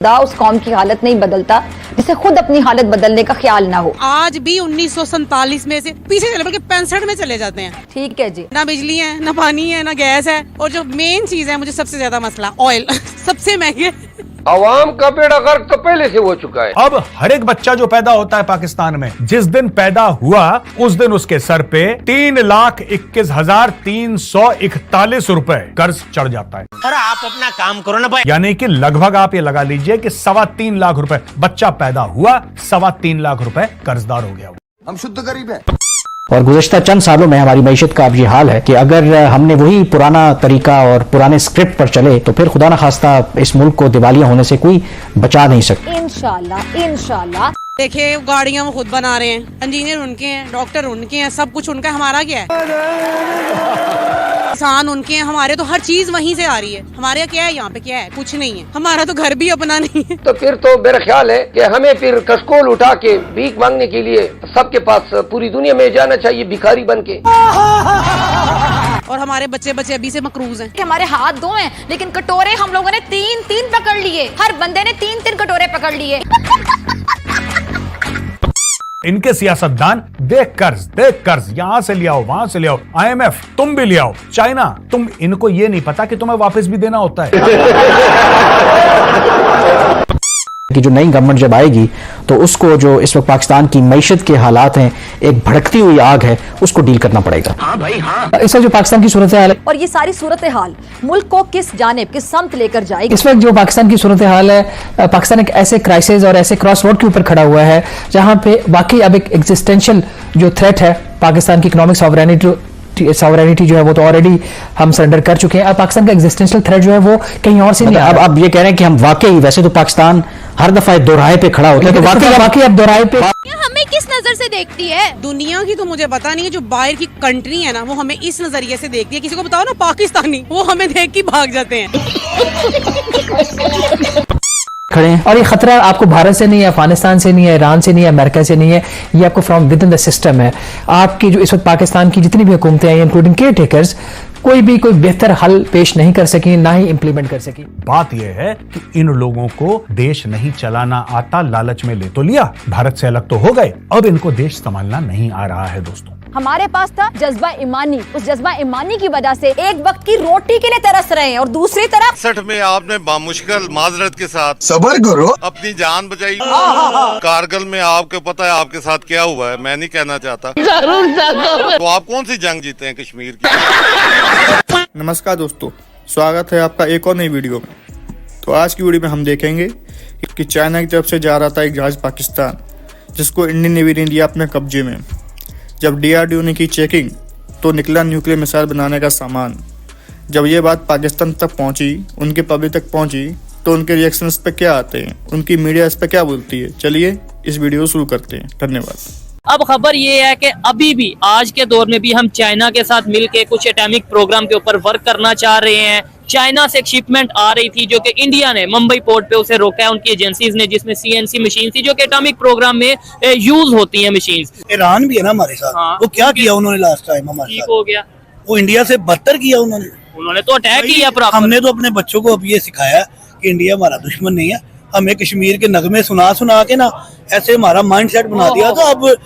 उस कौम की हालत नहीं बदलता जिसे खुद अपनी हालत बदलने का ख्याल ना हो। आज भी 1947 में से पीछे चले, बल्कि 65 में चले जाते हैं। ठीक है जी, ना बिजली है, ना पानी है, ना गैस है, और जो मेन चीज है मुझे सबसे ज्यादा मसला ऑयल सबसे महंगे। आवाम का बेड़ा गर्क तो पहले से हो चुका है। अब हर एक बच्चा जो पैदा होता है पाकिस्तान में, जिस दिन पैदा हुआ उस दिन उसके सर पे 3,21,341 रुपए कर्ज चढ़ जाता है। और आप अपना काम करो ना भाई। यानी कि लगभग आप ये लगा लीजिए कि 3.25 लाख रुपए, बच्चा पैदा हुआ 3.25 लाख रुपए कर्जदार हो गया। हम शुद्ध गरीब हैं। और गुज़श्ता चंद सालों में हमारी मईशत का अब ये हाल है कि अगर हमने वही पुराना तरीका और पुराने स्क्रिप्ट पर चले तो फिर खुदा न खास्ता इस मुल्क को दिवालिया होने से कोई बचा नहीं सकता। इंशाल्लाह। देखिए गाड़ियां वो खुद बना रहे हैं, इंजीनियर उनके हैं, डॉक्टर उनके हैं, सब कुछ उनका। हमारा क्या है? किसान उनके हैं, हमारे तो हर चीज वहीं से आ रही है। हमारे क्या है? यहाँ पे क्या है? कुछ नहीं है। हमारा तो घर भी अपना नहीं है। तो फिर तो मेरा ख्याल है कि हमें फिर कशकोल उठा के भीख मांगने के लिए सबके पास पूरी दुनिया में जाना चाहिए, भिखारी बन के। और हमारे बच्चे अभी से मकरूज हैं। हमारे हाथ दो हैं लेकिन कटोरे हम लोगों ने 3-3 पकड़ लिए। हर बंदे ने 3-3 कटोरे पकड़ लिए। इनके सियासतदान देख कर्ज यहां से ले आओ, वहां से ले आओ, IMF तुम भी ले आओ, चाइना तुम, इनको ये नहीं पता कि तुम्हें वापस भी देना होता है। कि जो नई गवर्नमेंट जब आएगी तो उसको जो इस वक्त पाकिस्तान की मईशत के हालात हैं, एक भड़कती हुई आग है, उसको डील करना पड़ेगा। हाँ भाई हाँ। इस वक्त जो पाकिस्तान की सूरत हाल है, और ये सारी सूरत हाल मुल्क को किस जानिब, किस समत लेकर जाएगी? इस वक्त जो पाकिस्तान की सूरत हाल है, पाकिस्तान एक ऐसे क्राइसिस और ऐसे क्रॉस रोड के ऊपर खड़ा हुआ है जहां पे वाकई अब एक एग्जिस्टेंशियल जो थ्रेट है पाकिस्तान की इकोनॉमिक सॉवरेनिटी जो है वो तो ऑलरेडी हम सरेंडर कर चुके हैं। अब पाकिस्तान का एग्जिस्टेंशियल थ्रेट जो है वो कहीं और से नहीं। अब ये कह रहे हैं कि हम वाकई, वैसे तो पाकिस्तान हर दफा दोराहे पे खड़ा होता है, तो वाकई अब दोराहे पे हमें किस नजर से देखती है दुनिया की? तो मुझे पता नहीं है। जो बाहर की कंट्री है ना, वो हमें इस नजरिए से देखती है। किसी को बताओ ना पाकिस्तानी, वो हमें देख के भाग जाते हैं। खड़े हैं। और ये खतरा आपको भारत से नहीं है, अफगानिस्तान से नहीं है, ईरान से नहीं है, अमेरिका से नहीं है, ये आपको from with in the system है। आपकी जो इस वक्त पाकिस्तान की जितनी भी हुकूमतें हैं, इंक्लूडिंग केयर टेकर्स, कोई बेहतर हल पेश नहीं कर सकी, ना ही इंप्लीमेंट कर सकी। बात यह है कि इन लोगों को देश नहीं चलाना आता, लालच में ले तो लिया, भारत से अलग तो हो गए, अब इनको देश संभालना नहीं आ रहा है। दोस्तों, हमारे पास था जज्बा ईमानी, उस जज्बा ईमानी की वजह से एक वक्त की रोटी के लिए तरस रहे हैं, और दूसरी तरफ 60 में आपने बामुश्किल माजरत के साथ सबर करो, अपनी जान बचाई। कारगिल में आपको पता है आपके साथ क्या हुआ है, मैं नहीं कहना चाहता। तो आप कौन सी जंग जीते हैं कश्मीर की? नमस्कार दोस्तों, स्वागत है आपका एक और नई वीडियो में। तो आज की वीडियो में हम देखेंगे कि चाइना की तरफ से जा रहा था एक जहाज पाकिस्तान, जिसको इंडियन नेवी ने लिया अपने कब्जे में। जब DRDO ने की चेकिंग तो निकला न्यूक्लियर मिसाइल बनाने का सामान। जब ये बात पाकिस्तान तक पहुंची, उनके पब्लिक तक पहुंची, तो उनके रिएक्शन इस पर क्या आते हैं, उनकी मीडिया इस पर क्या बोलती है, चलिए इस वीडियो को शुरू करते हैं। धन्यवाद। अब खबर ये है कि अभी भी आज के दौर में भी हम चाइना के साथ मिलकर कुछ एटॉमिक प्रोग्राम के ऊपर वर्क करना चाह रहे हैं। चाइना से एक शिपमेंट आ रही थी जो कि इंडिया ने मुंबई पोर्ट पे उसे रोका है उनकी एजेंसीज ने, जिसमें CNC मशीन थी जो कि एटॉमिक प्रोग्राम में यूज होती है मशीन्स। ईरान भी है ना हमारे साथ। हाँ। वो क्या किया उन्होंने लास्ट टाइम हमारे साथ? हो गया, वो इंडिया से बदतर किया उन्होंने तो अटैक किया। हमने तो अपने बच्चों को अब ये सिखाया कि इंडिया हमारा दुश्मन नहीं है। हमें कश्मीर के नगमे सुना के ना ऐसे हमारा माइंड सेट बना दिया। तो अब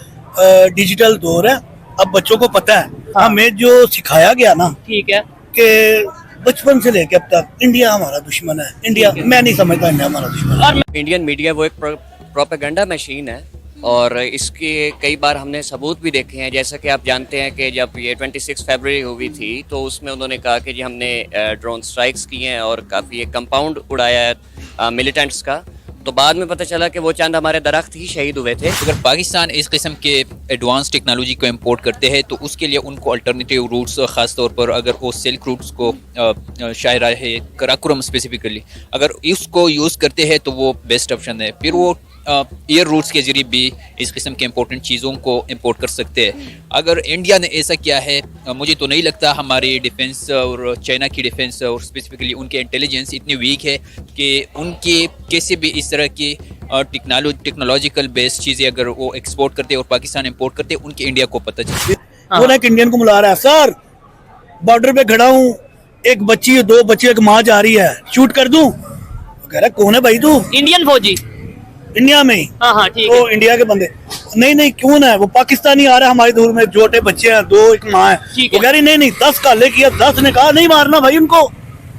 डिजिटल दौर है, अब बच्चों को पता है। हाँ। हमें जो सिखाया गया ना, ठीक है, कि बचपन से लेकर अब तक इंडिया हमारा दुश्मन है। इंडिया, मैं नहीं समझता इंडिया हमारा दुश्मन है। इंडियन मीडिया वो एक प्रोपेगेंडा मशीन है, और इसके कई बार हमने सबूत भी देखे हैं। जैसा कि आप जानते हैं कि जब ये 26 फरवरी हुई थी तो उसमें उन्होंने कहा कि जी हमने ड्रोन स्ट्राइक्स किए हैं और काफ़ी एक कंपाउंड उड़ाया है मिलिटेंट्स का। तो बाद में पता चला कि वो चंद हमारे दरख्त ही शहीद हुए थे। अगर पाकिस्तान इस किस्म के एडवांस टेक्नोलॉजी को इंपोर्ट करते हैं तो उसके लिए उनको अल्टरनेटिव रूट्स, ख़ास तौर पर अगर वो सिल्क रूट्स को शायरा है, कराकोरम स्पेसिफिकली, अगर उसको यूज़ करते हैं तो वो बेस्ट ऑप्शन है। फिर वो एयर रूट्स के जरिए भी इस किस्म के इंपॉर्टेंट चीज़ों को इंपोर्ट कर सकते हैं। अगर इंडिया ने ऐसा किया है, मुझे तो नहीं लगता हमारी डिफेंस और चाइना की डिफेंस और स्पेसिफिकली उनके इंटेलिजेंस इतनी वीक है कि उनके कैसे भी इस तरह की टेक्नोलॉजिकल बेस्ड चीज़ें अगर वो एक्सपोर्ट करते और पाकिस्तान इंपोर्ट करते, उनके इंडिया को पता चलती। वो एक इंडियन को बुला रहा है, सर बॉर्डर पे खड़ा हूँ, एक बच्ची, दो बच्चे, एक माँ जा रही है, शूट कर दूं? कह रहा है कौन है भाई तू? इंडियन फौजी। इंडिया में ही? हाँ ठीक तो है। इंडिया के बंदे नहीं क्यों ना है, वो पाकिस्तानी आ रहा है हमारी दूर में, छोटे बच्चे हैं, 2 एक माँ है, वो कह रही नहीं 10 काले किया, 10 ने कहा नहीं मारना भाई उनको,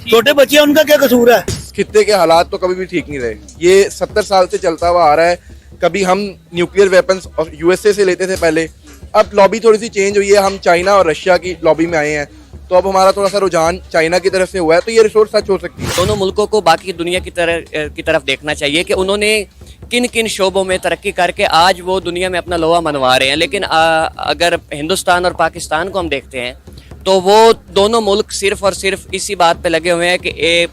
छोटे बच्चे हैं, उनका क्या कसूर है? खित्ते के हालात तो कभी भी ठीक नहीं रहे, ये 70 साल से चलता हुआ आ रहा है। कभी हम न्यूक्लियर वेपन्स और यूएसए से लेते थे पहले, अब लॉबी थोड़ी सी चेंज हुई है, हम चाइना और रशिया की लॉबी में आए हैं, तो अब हमारा थोड़ा सा रुझान चाइना की तरफ से हुआ है, तो ये रिसोर्स सच हो सकती है। दोनों मुल्कों को बाकी दुनिया की तरफ देखना चाहिए कि उन्होंने किन किन शोबों में तरक्की करके आज वो दुनिया में अपना लोहा मनवा रहे हैं। लेकिन अगर हिंदुस्तान और पाकिस्तान को हम देखते हैं तो वो दोनों मुल्क सिर्फ और सिर्फ इसी बात पे लगे हुए हैं कि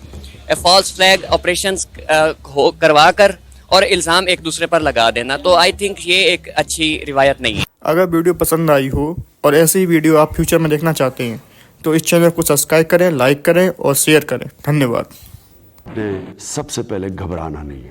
फॉल्स फ्लैग ऑपरेशंस करवा कर और इल्ज़ाम एक दूसरे पर लगा देना। तो आई थिंक ये एक अच्छी रिवायत नहीं है। अगर वीडियो पसंद आई हो और ऐसी ही वीडियो आप फ्यूचर में देखना चाहते हैं तो इस चैनल को सब्सक्राइब करें, लाइक करें और शेयर करें। धन्यवाद। सबसे पहले घबराना नहीं है।